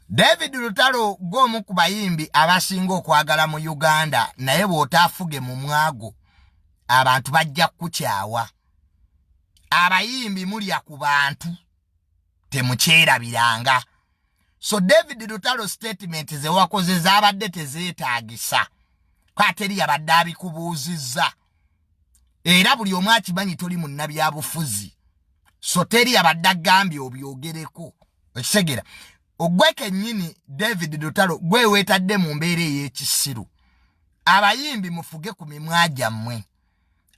David Lutalo gomu ku bayimbi abasinga okwagala mu Uganda naye bw'otaafuge mu mwago abantu bajja kukyawa. Abayimbi mulya ku bantu temukyerabiranga. So David Lutalo statement ze wakoze zabadde tezeetaagisa. Kwateri yabadde abikubuuzizza. Era buli omu akimanyi toli munnabyabufuzi. So teri yabadde agambye obyogereko. Okisegera. Ogweke nnyini David Lutalo gwe weetadde mu mbeera ey'ekisiru. Abayimbi mufuge ku mimwa gyammwe.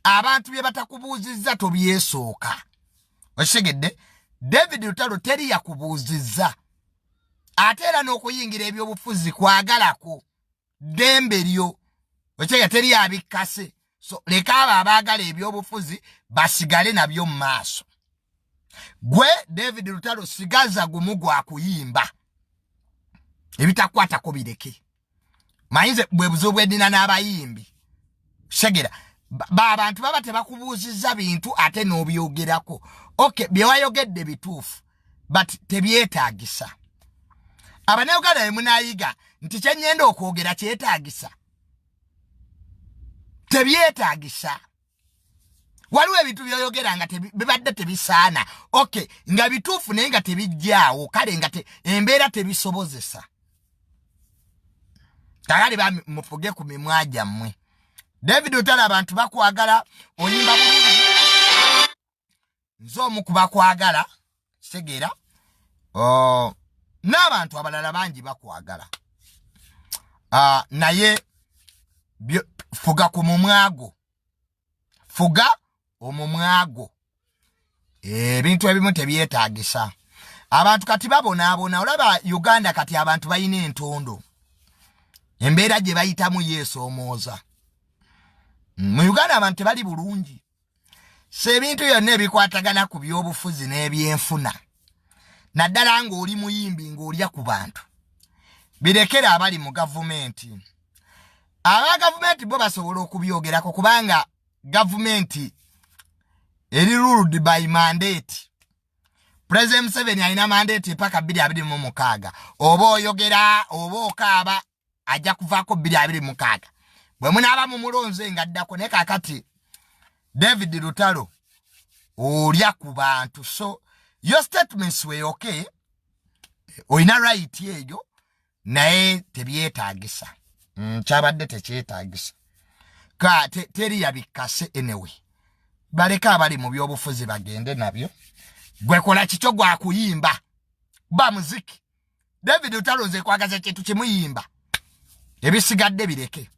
Abantu bye batakubuuzizza tobyeesooka. Okisegedde. David Lutalo teri yakubuuzizza. Ate era n'okuyingira ebyobufuzi kwagalako. Dembe lyo. Okisegedde teri abikkase. So leka abo abaagala ebyobufuzi basigale nabyo mu maaso. Gwe David Lutalo sigaza gumu gwa kuyimba. Ebitakwatako bireke. Mayinze bwe buzo bwedina n'abayimbi. Segera. Abantu baba tebakubuuzizza bintu ate n'obyogerako. Okay, bye wayogedde bituufu. But tebyetaagisa. Abanayuganda bwe munaayiga nti kye nnyenda okwogera kyetaagisa. Tebyetaagisa. Waliwo ebintu byoyogera nga bibadde tebisaana. Okay, nga bituufu naye nga tebijjaawo. Kale nga embeera tebisobozesa. Tagali bamufuge ku mimwa gyammwe. David Lutalo abantu bakwagala oyimba bufuzi. Nze omu ku bakwagala. Segera. N'abantu abalala bangi bakwagala. Naye fuga ku mumwago. Fuga omumwago. Ebintu ebimu tebyetaagisa. Abantu kati babonaabona. Olaba Uganda kati abantu bayina entondo. Embeera gye bayitamu yeesoomooza. Mu Uganda abantu tebali bulungi. So ebintu byonna ebikwatagana ku byobufuzi n'ebyenfuna. Naddala ng'oli muyimbi ng'olya ku bantu. Birekera abali mu gavumenti. Aba gavumenti bo basobola okubyogerako kubanga gavumenti eri ruled by mandate. President Museveni alina mandate paka 2026. Oba oyogera oba okaaba ajja kuvaako 2026. Bwe munaaba mu mulonze ngaddako ne kakati David Lutalo olya ku bantu. So your statements were okay. Oyina right eyo naye tebyetaagisa. Kyabadde tekyetaagisa. Ka teri yabikase anyway. Baleka abali mu byobufuzi bagende nabyo. Gwe kola kikyo gwa kuyimba. Ba muziki. David Lutalo nze kwagaza kintu kimuyimba. Ebisigadde bireke.